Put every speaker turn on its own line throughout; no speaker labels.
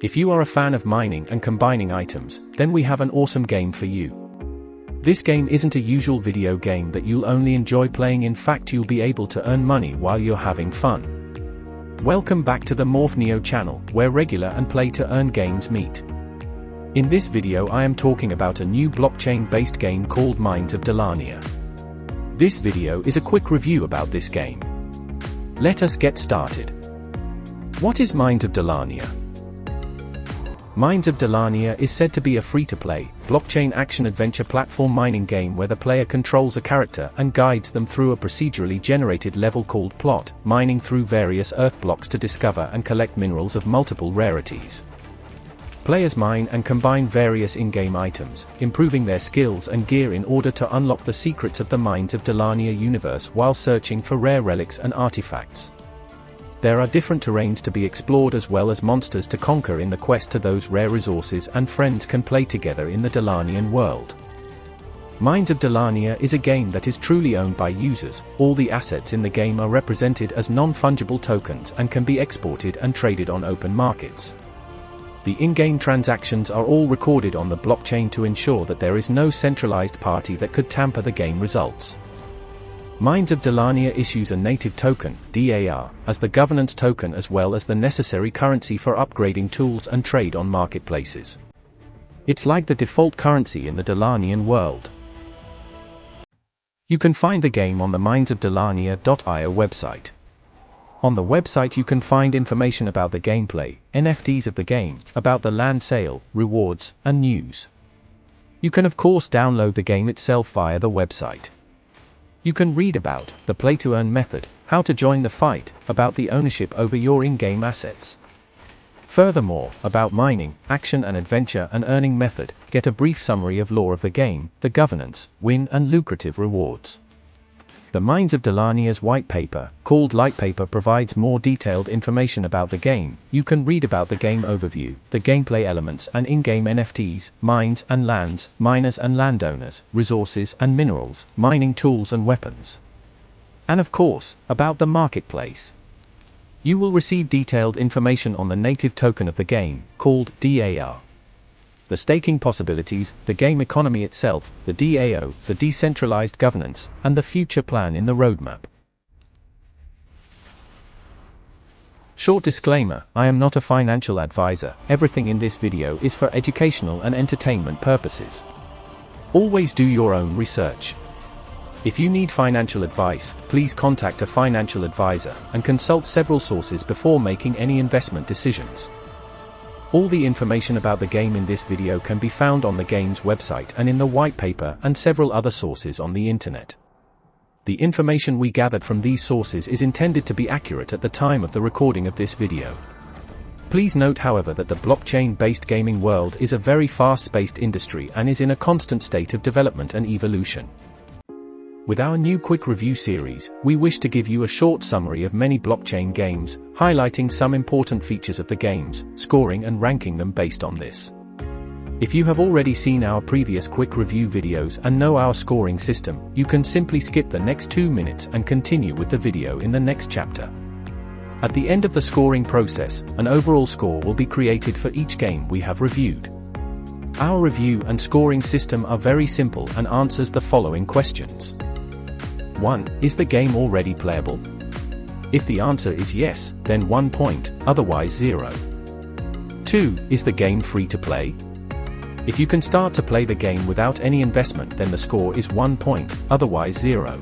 If you are a fan of mining and combining items, then we have an awesome game for you. This game isn't a usual video game that you'll only enjoy playing, in fact you'll be able to earn money while you're having fun. Welcome back to the MorphNeo channel, where regular and play-to-earn games meet. In this video I am talking about a new blockchain-based game called Mines of Dalarnia. This video is a quick review about this game. Let us get started. What is Mines of Dalarnia? Mines of Dalarnia is said to be a free-to-play, blockchain action-adventure platform mining game where the player controls a character and guides them through a procedurally generated level called plot, mining through various earth blocks to discover and collect minerals of multiple rarities. Players mine and combine various in-game items, improving their skills and gear in order to unlock the secrets of the Mines of Dalarnia universe while searching for rare relics and artifacts. There are different terrains to be explored as well as monsters to conquer in the quest to those rare resources, and friends can play together in the Dalarnian world. Mines of Dalarnia is a game that is truly owned by users. All the assets in the game are represented as non-fungible tokens and can be exported and traded on open markets. The in-game transactions are all recorded on the blockchain to ensure that there is no centralized party that could tamper the game results. Mines of Dalarnia issues a native token, DAR, as the governance token as well as the necessary currency for upgrading tools and trade on marketplaces. It's like the default currency in the Dalarnian world. You can find the game on the minesofdalarnia.io website. On the website you can find information about the gameplay, NFTs of the game, about the land sale, rewards, and news. You can of course download the game itself via the website. You can read about the play-to-earn method, how to join the fight, about the ownership over your in-game assets. Furthermore, about mining, action and adventure and earning method, get a brief summary of lore of the game, the governance, win and lucrative rewards. The Mines of Dalarnia's white paper, called Light Paper, provides more detailed information about the game. You can read about the game overview, the gameplay elements and in-game NFTs, mines and lands, miners and landowners, resources and minerals, mining tools and weapons. And of course, about the marketplace. You will receive detailed information on the native token of the game, called DAR. The staking possibilities, the game economy itself, the DAO, the decentralized governance, and the future plan in the roadmap. Short disclaimer: I am not a financial advisor. Everything in this video is for educational and entertainment purposes. Always do your own research. If you need financial advice, please contact a financial advisor and consult several sources before making any investment decisions. All the information about the game in this video can be found on the game's website and in the white paper and several other sources on the internet. The information we gathered from these sources is intended to be accurate at the time of the recording of this video. Please note however that the blockchain-based gaming world is a very fast-paced industry and is in a constant state of development and evolution. With our new quick review series, we wish to give you a short summary of many blockchain games, highlighting some important features of the games, scoring and ranking them based on this. If you have already seen our previous quick review videos and know our scoring system, you can simply skip the next 2 minutes and continue with the video in the next chapter. At the end of the scoring process, an overall score will be created for each game we have reviewed. Our review and scoring system are very simple and answers the following questions. 1. Is the game already playable? If the answer is yes, then 1 point, otherwise 0. 2. Is the game free to play? If you can start to play the game without any investment, then the score is 1 point, otherwise 0.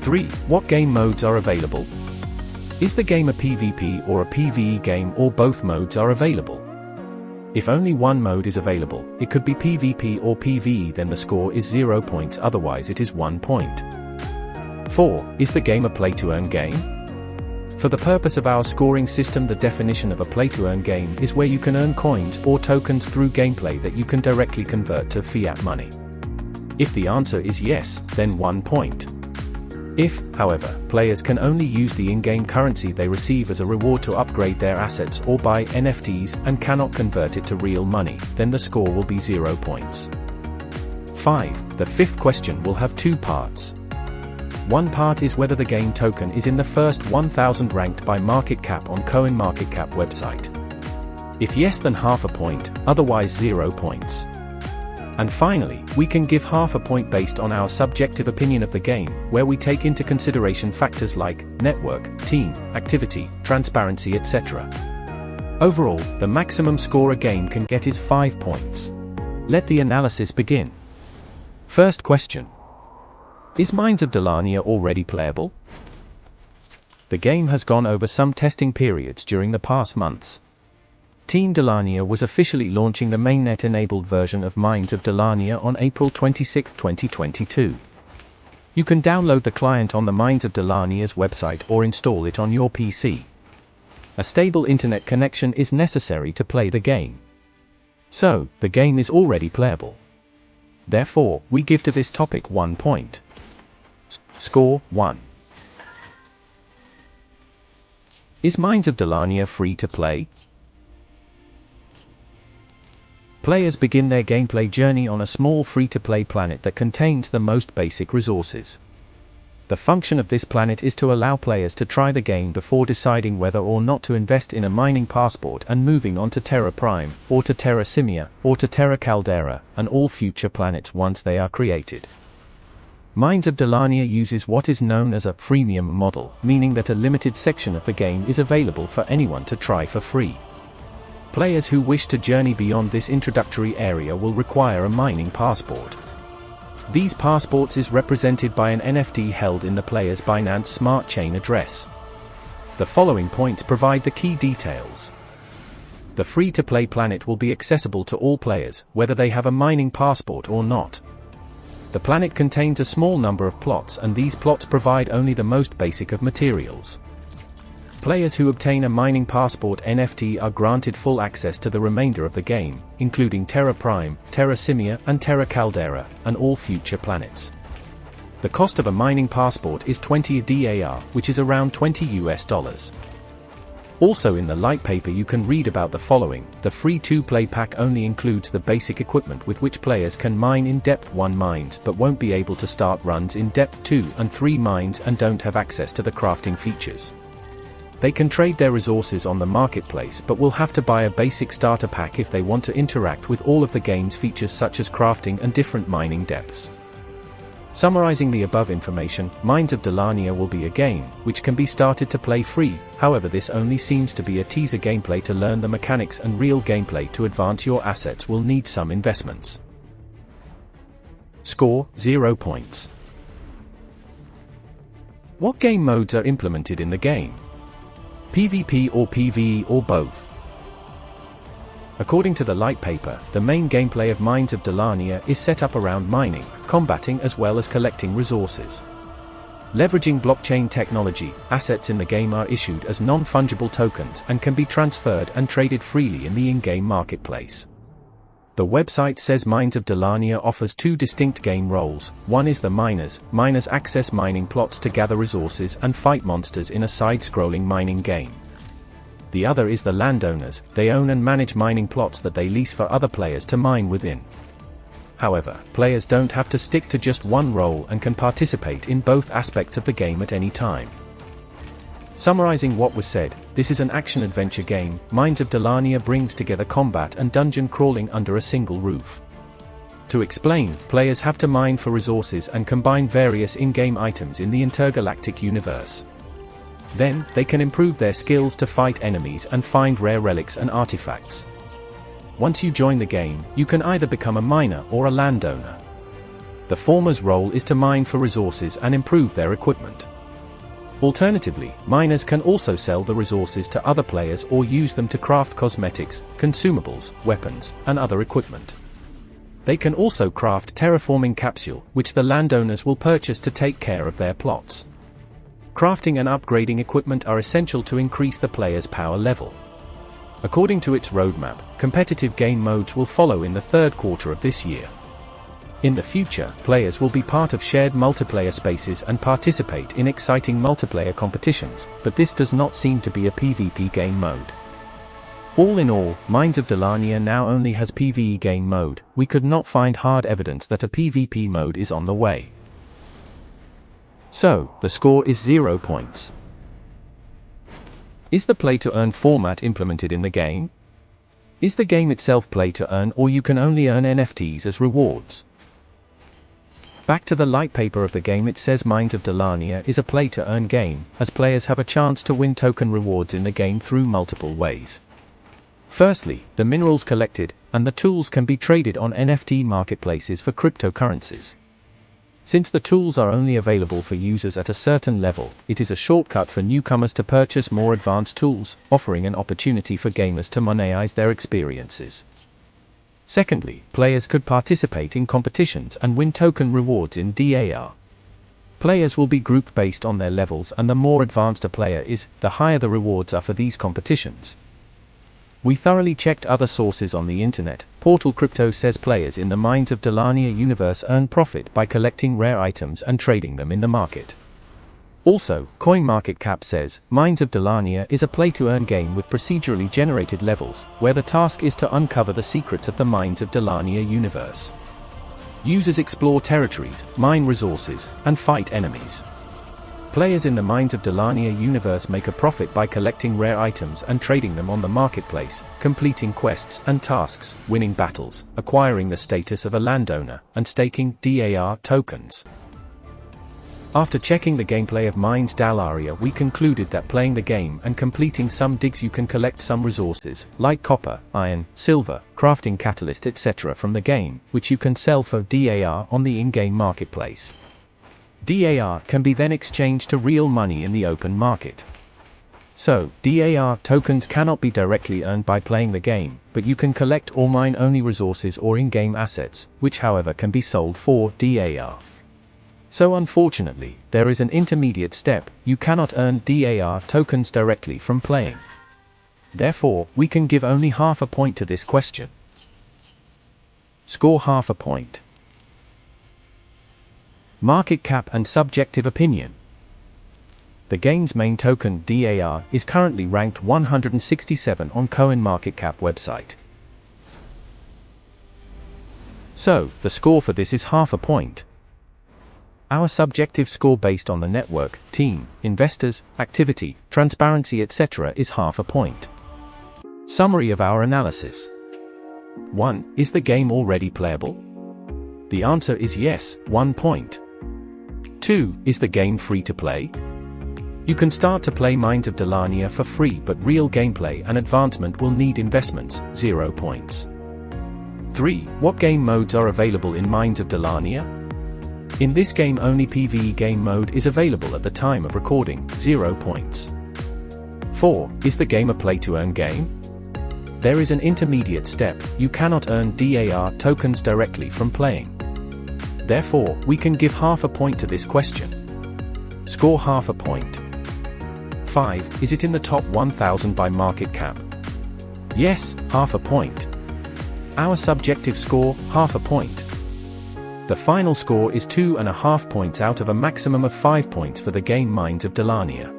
3. What game modes are available? Is the game a PvP or a PvE game, or both modes are available? If only one mode is available, it could be PvP or PvE, then the score is 0 points, otherwise it is 1 point. 4. Is the game a play-to-earn game? For the purpose of our scoring system, the definition of a play-to-earn game is where you can earn coins or tokens through gameplay that you can directly convert to fiat money. If the answer is yes, then 1 point. If, however, players can only use the in-game currency they receive as a reward to upgrade their assets or buy NFTs and cannot convert it to real money, then the score will be 0 points. 5. The fifth question will have 2 parts. One part is whether the game token is in the first 1000 ranked by market cap on CoinMarketCap website. If yes, then half a point, otherwise 0 points. And finally, we can give half a point based on our subjective opinion of the game, where we take into consideration factors like network, team, activity, transparency, etc. Overall, the maximum score a game can get is 5 points. Let the analysis begin. First question. Is Mines of Dalarnia already playable? The game has gone over some testing periods during the past months. Team Dalarnia was officially launching the mainnet-enabled version of Mines of Dalarnia on April 26, 2022. You can download the client on the Mines of Dalarnia's website or install it on your PC. A stable internet connection is necessary to play the game. So, the game is already playable. Therefore, we give to this topic 1 point. Score 1. Is Mines of Dalarnia free to play? Players begin their gameplay journey on a small free-to-play planet that contains the most basic resources. The function of this planet is to allow players to try the game before deciding whether or not to invest in a mining passport and moving on to Terra Prime, or to Terra Simia, or to Terra Caldera, and all future planets once they are created. Mines of Dalarnia uses what is known as a freemium model, meaning that a limited section of the game is available for anyone to try for free. Players who wish to journey beyond this introductory area will require a mining passport. These passports is represented by an NFT held in the player's Binance Smart Chain address. The following points provide the key details. The free-to-play planet will be accessible to all players, whether they have a mining passport or not. The planet contains a small number of plots, and these plots provide only the most basic of materials. Players who obtain a mining passport NFT are granted full access to the remainder of the game, including Terra Prime, Terra Simia, and Terra Caldera, and all future planets. The cost of a mining passport is 20 DAR, which is around $20. Also in the light paper you can read about the following. The free to-play pack only includes the basic equipment with which players can mine in Depth 1 mines but won't be able to start runs in Depth 2 and 3 mines and don't have access to the crafting features. They can trade their resources on the marketplace but will have to buy a basic starter pack if they want to interact with all of the game's features such as crafting and different mining depths. Summarizing the above information, Mines of Dalarnia will be a game which can be started to play free, however this only seems to be a teaser gameplay. To learn the mechanics and real gameplay to advance your assets will need some investments. Score 0 points. What game modes are implemented in the game? PvP or PvE or both? According to the light paper, the main gameplay of Mines of Dalarnia is set up around mining, combating as well as collecting resources. Leveraging blockchain technology, assets in the game are issued as non-fungible tokens and can be transferred and traded freely in the in-game marketplace. The website says Mines of Dalarnia offers 2 distinct game roles. One is the miners. Miners access mining plots to gather resources and fight monsters in a side-scrolling mining game. The other is the landowners. They own and manage mining plots that they lease for other players to mine within. However, players don't have to stick to just one role and can participate in both aspects of the game at any time. Summarizing what was said, this is an action-adventure game. Mines of Dalarnia brings together combat and dungeon crawling under a single roof. To explain, players have to mine for resources and combine various in-game items in the intergalactic universe. Then, they can improve their skills to fight enemies and find rare relics and artifacts. Once you join the game, you can either become a miner or a landowner. The former's role is to mine for resources and improve their equipment. Alternatively, miners can also sell the resources to other players or use them to craft cosmetics, consumables, weapons, and other equipment. They can also craft terraforming capsule, which the landowners will purchase to take care of their plots. Crafting and upgrading equipment are essential to increase the player's power level. According to its roadmap, competitive game modes will follow in the 3rd quarter of this year. In the future, players will be part of shared multiplayer spaces and participate in exciting multiplayer competitions, but this does not seem to be a PvP game mode. All in all, Mines of Dalarnia now only has PvE game mode. We could not find hard evidence that a PvP mode is on the way. So, the score is 0 points. Is the play-to-earn format implemented in the game? Is the game itself play to earn, or you can only earn NFTs as rewards? Back to the light paper of the game, it says Mines of Dalarnia is a play to earn game, as players have a chance to win token rewards in the game through multiple ways. Firstly, the minerals collected and the tools can be traded on NFT marketplaces for cryptocurrencies. Since the tools are only available for users at a certain level, it is a shortcut for newcomers to purchase more advanced tools, offering an opportunity for gamers to monetize their experiences. Secondly, players could participate in competitions and win token rewards in DAR. Players will be grouped based on their levels, and the more advanced a player is, the higher the rewards are for these competitions. We thoroughly checked other sources on the internet. Portal Crypto says players in the Mines of Dalarnia universe earn profit by collecting rare items and trading them in the market. Also, CoinMarketCap says Mines of Dalarnia is a play-to-earn game with procedurally generated levels, where the task is to uncover the secrets of the Mines of Dalarnia universe. Users explore territories, mine resources, and fight enemies. Players in the Mines of Dalarnia universe make a profit by collecting rare items and trading them on the marketplace, completing quests and tasks, winning battles, acquiring the status of a landowner, and staking DAR tokens. After checking the gameplay of Mines Dalarnia, we concluded that playing the game and completing some digs you can collect some resources, like copper, iron, silver, crafting catalyst etc. from the game, which you can sell for DAR on the in-game marketplace. DAR can be then exchanged to real money in the open market. So, DAR tokens cannot be directly earned by playing the game, but you can collect or mine only resources or in-game assets, which however can be sold for DAR. So unfortunately, there is an intermediate step: you cannot earn DAR tokens directly from playing. Therefore, we can give only half a point to this question. Score half a point. Market cap and subjective opinion. The game's main token, DAR, is currently ranked 167 on CoinMarketCap website. So, the score for this is half a point. Our subjective score based on the network, team, investors, activity, transparency etc. is half a point. Summary of our analysis. 1. Is the game already playable? The answer is yes, 1 point. 2. Is the game free to play? You can start to play Mines of Dalarnia for free, but real gameplay and advancement will need investments, 0 points. 3. What game modes are available in Mines of Dalarnia? In this game only PvE game mode is available at the time of recording, 0 points. 4. Is the game a play-to-earn game? There is an intermediate step: you cannot earn DAR tokens directly from playing. Therefore, we can give half a point to this question. Score half a point. 5. Is it in the top 1000 by market cap? Yes, half a point. Our subjective score, half a point. The final score is 2.5 points out of a maximum of 5 points for the game Mines of Dalarnia.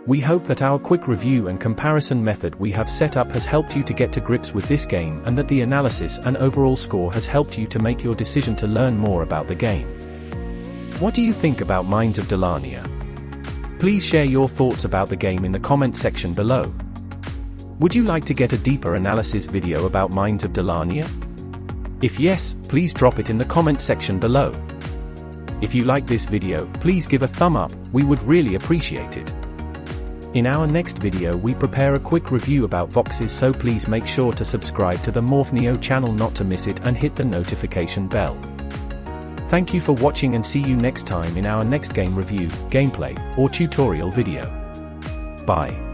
We hope that our quick review and comparison method we have set up has helped you to get to grips with this game, and that the analysis and overall score has helped you to make your decision to learn more about the game. What do you think about Mines of Dalarnia? Please share your thoughts about the game in the comment section below. Would you like to get a deeper analysis video about Mines of Dalarnia? If yes, please drop it in the comment section below. If you like this video, please give a thumb up, we would really appreciate it. In our next video we prepare a quick review about Voxes, so please make sure to subscribe to the Morphneo channel not to miss it, and hit the notification bell. Thank you for watching, and see you next time in our next game review, gameplay, or tutorial video. Bye.